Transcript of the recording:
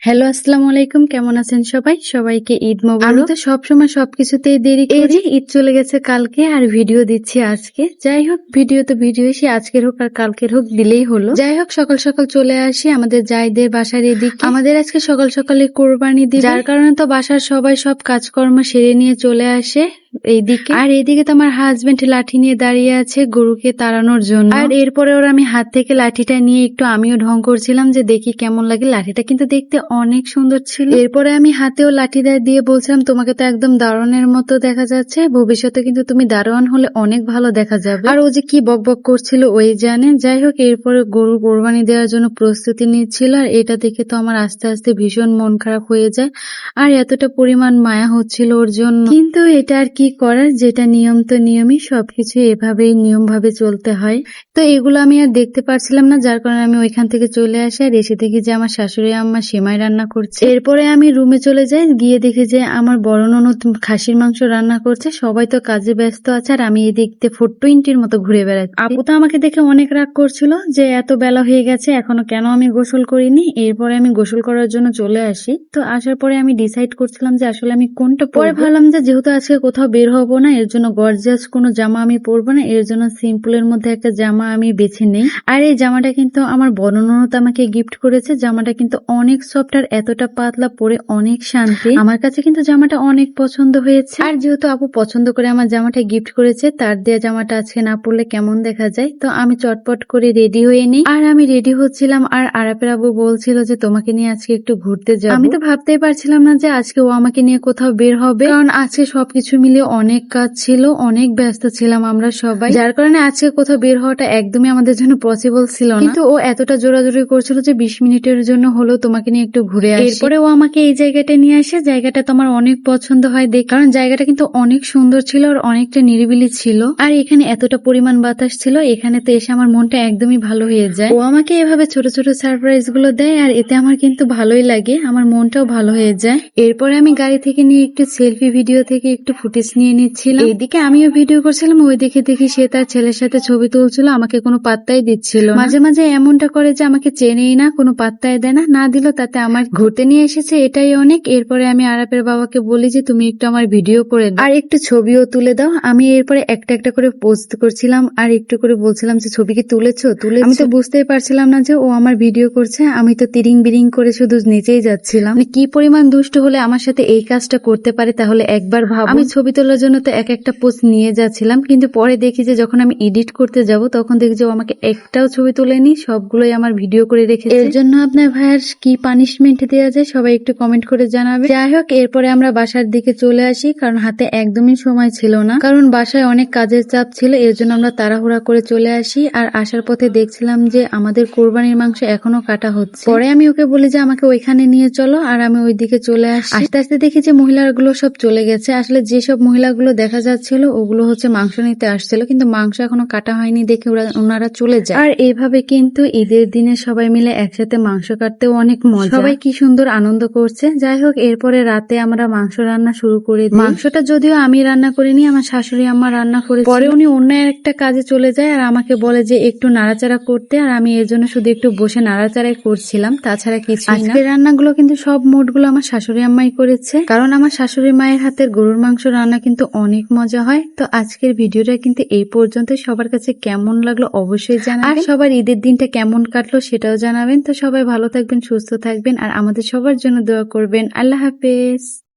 Hello, আসসালামু আলাইকুম। কেমন আছেন সবাই? সবাইকে ঈদ মোবারক। আমি তো সবসময় সবকিছুতেই দেরি করি। এই যে ঈদ চলে গেছে কালকে আর ভিডিও দিচ্ছি আজকে। যাই হোক, ভিডিও তো ভিডিও, সে আজকের হোক আর কালকের হোক দিলেই হলো। যাই হোক, সকাল সকাল চলে আসি আমাদের জাইদের বাসার এদিকে। আমাদের আজকে সকাল সকালে কোরবানি দিবে, যার কারণে তো বাসার সবাই সব কাজকর্ম সেরে নিয়ে চলে আসে এইদিকে। আর এইদিকে তো আমার হাজবেন্ড লাঠি নিয়ে দাঁড়িয়ে আছে গরুকে তাড়ানোর জন্য। আর এরপরে ওর আমি হাত থেকে লাঠিটা নিয়ে একটু আমিও ঢং করছিলাম যে দেখি কেমন লাগে। লাঠিটা কিন্তু দেখতে অনেক সুন্দর ছিল। এরপরে আমি হাতেও লাঠিটা দিয়ে বলছিলাম, তোমাকে তো একদম দারোয়ানের মতো দেখা যাচ্ছে, ভবিষ্যতে কিন্তু তুমি দারোয়ান হলে অনেক ভালো দেখা যাবে। আর ও যে কি বকবক করছিল ওই জানে। যাই হোক, এরপরে গরু কোরবানি দেওয়ার জন্য প্রস্তুতি নিচ্ছিল। আর এটা দেখে তো আমার আস্তে আস্তে ভীষণ মন খারাপ হয়ে যায়। আর এতটা পরিমাণ মায়া হচ্ছিল ওর জন্য, কিন্তু এটা আর কি করার, যেটা নিয়ম তো নিয়মই, সবকিছু এভাবেই নিয়ম ভাবে চলতে হয়। তো এগুলো আমি আর দেখতে পারছিলাম না, যার কারণে আমি ওইখান থেকে চলে আসি। আর এসে দেখি যে আমার শাশুড়ি আম্মা সেমাই রান্না করছে। এরপরে আমি রুমে চলে যাই, গিয়ে দেখি যে আমার বড় ননদ খাসির মাংস রান্না করছে। সবাই তো কাজে ব্যস্ত আছে আর আমি এই দেখতে 420 মতো ঘুরে বেড়াচ্ছি। আপু তো আমাকে দেখে অনেক রাগ করছিল যে এত বেলা হয়ে গেছে এখনো কেন আমি গোসল করিনি। এরপরে আমি গোসল করার জন্য চলে আসি। তো আসার পরে আমি ডিসাইড করছিলাম যে আসলে আমি কোনটা পরে ভাবলাম যে যেহেতু আজকে কোথাও বের হবো না, এর জন্য গর্জিয়াস কোনো জামা আমি পরবো না, এর জন্য সিম্পলের মধ্যে একটা জামা আমি বেছে নেই। আর এই জামাটা কিন্তু আমার বড় ননদ আমাকে গিফট করেছে। জামাটা কিন্তু অনেক সফট আর এতটা পাতলা, পরে অনেক শান্তি। আমার কাছে কিন্তু জামাটা অনেক পছন্দ হয়েছে। আর যেহেতু আপু পছন্দ করে আমার জামাটা গিফট করেছে, তার দেয়া জামাটা আজকে না পরলে কেমন দেখা যায়। তো আমি চটপট করে রেডি হয়ে নিই। আর আমি রেডি হচ্ছিলাম আর আরাপের আবু বলছিল যে তোমাকে নিয়ে আজকে একটু ঘুরতে যাব। আমি তো ভাবতেই পারছিলাম না যে আজকে ও আমাকে নিয়ে কোথাও বের হবে, কারণ আজকে সবকিছু মিলিয়ে অনেক কাজ ছিল, অনেক ব্যস্ত ছিলাম আমরা সবাই, যার কারণে আজকে কোথাও বের হওয়াটা একদমই আমাদের জন্য পসিবল ছিল না। কিন্তু ও এতটা জোরাজোরি করছিল যে 20 মিনিটের জন্য হলেও তোমাকে নিয়ে একটু ঘুরে আসি। এরপরে ও আমাকে এই জায়গাটা নিয়ে আসে। জায়গাটা তো আমার অনেক পছন্দ হয় দেখ, কারণ জায়গাটা কিন্তু অনেক সুন্দর ছিল আর অনেকটা নিরিবিলি ছিল। আর এখানে এতটা পরিমাণ বাতাস ছিল, এখানে তো এসে আমার মনটা একদমই ভালো হয়ে যায়। ও আমাকে এভাবে ছোট ছোট সারপ্রাইজ গুলো দেয় আর এতে আমার কিন্তু ভালোই লাগে, আমার মনটাও ভালো হয়ে যায়। এরপরে আমি গাড়ি থেকে নিয়ে একটু সেলফি ভিডিও থেকে একটু ফুটেজ নিয়ে নিচ্ছিলাম। এইদিকে আমিও ভিডিও করছিলাম, ওই দেখে দেখি সে তার ছেলের সাথে ছবি তুলছিল, আমাকে কোনো পাত্তাই দিচ্ছিল। মাঝে মাঝে এমনটা করে যে আমাকে চেনেই না, কোনো পাত্তাই দেয় না, না দিল তাতে আমার ঘুরতে নিয়ে এসেছে এটাই অনেক। এরপরে আমি আরাপের বাবাকে বলি যে তুমি একটু আমার ভিডিও করে দাও আর একটু ছবিও তুলে দাও। আমি এরপরে একটা একটা করে পোস্ট করছিলাম আর একটু করে বলছিলাম যে ছবি কি তুলেছো। আমি তো বুঝতেই পারছিলাম না যে ও আমার ভিডিও করছে, আমি তো তিরিং বিরিং করে শুধু নিচেই যাচ্ছিলাম। কি পরিমাণ দুষ্ট হলে আমার সাথে এই কাজটা করতে পারে তাহলে একবার ভাব। আমি ছবি তোলার জন্য তো এক একটা পোস্ট নিয়ে যাচ্ছিলাম, কিন্তু পরে দেখি যে যখন আমি এডিট করতে যাব তখন দেখি যে ও আমাকে একটাও ছবি তোলেনি, সবগুলোই আমার ভিডিও করে রেখেছে। এর জন্য আপনার ভাইয়ার কি পানিশমেন্ট দেওয়া যায় সবাই একটু কমেন্ট করে জানাবে। যাই হোক, এরপরে আমরা বাসার দিকে চলে আসি, কারণ হাতে একদমই সময় ছিল না, কারণ বাসায় অনেক কাজের চাপ ছিল। এর জন্য আমরা তাড়াহুড়া করে চলে আসি। আর আসার পথে দেখছিলাম যে আমাদের কোরবানির মাংস এখনো কাটা হচ্ছে। পরে আমি ওকে বলি যে আমাকে ওইখানে নিয়ে চলো, আর আমি ওইদিকে চলে আসি। আস্তে আস্তে দেখি যে মহিলাগুলো সব চলে গেছে। আসলে যেসব মহিলাগুলো দেখা যাচ্ছিল ওগুলো হচ্ছে মাংস নিতে আসছিল, কিন্তু মাংস এখনো কাটা হয়নি দেখে ওনারা চলে যায়। আর এইভাবে কিন্তু ঈদের দিনে সবাই মিলে একসাথে মাংস কাটতেও অনেক মজা, সবাই কি সুন্দর আনন্দ করছে। যাই হোক, এরপরে রাতে আমরা মাংস রান্না শুরু করে দিই। মাংসটা যদিও আমি রান্না করিনি, আমার শাশুড়ি আম্মা রান্না করে। পরে উনি অন্য একটা কাজে চলে যায় আর আমাকে বলে যে একটু নাড়াচাড়া করতে, আর আমি এর জন্য শুধু একটু বসে নাড়াচাড়াই করছিলাম, তাছাড়া কিছু না। আজকের রান্নাগুলো কিন্তু সব মোটগুলো আমার শাশুড়ি আম্মাই করেছে, কারণ আমার শাশুড়ি মায়ের হাতের গরুর মাংস রান্না কিন্তু অনেক মজা হয়। তো আজকের ভিডিওটা কিন্তু এই পর্যন্ত। সবার কাছে কেমন লাগলো অবশ্যই জানাবেন, আর সবার ঈদের দিনটা কেমন কাটলো সেটাও জানাবেন। তো সবাই ভালো থাকবেন, সুস্থ থাকবেন আর আমাদের সবার জন্য দোয়া করবেন। আল্লাহ হাফেজ।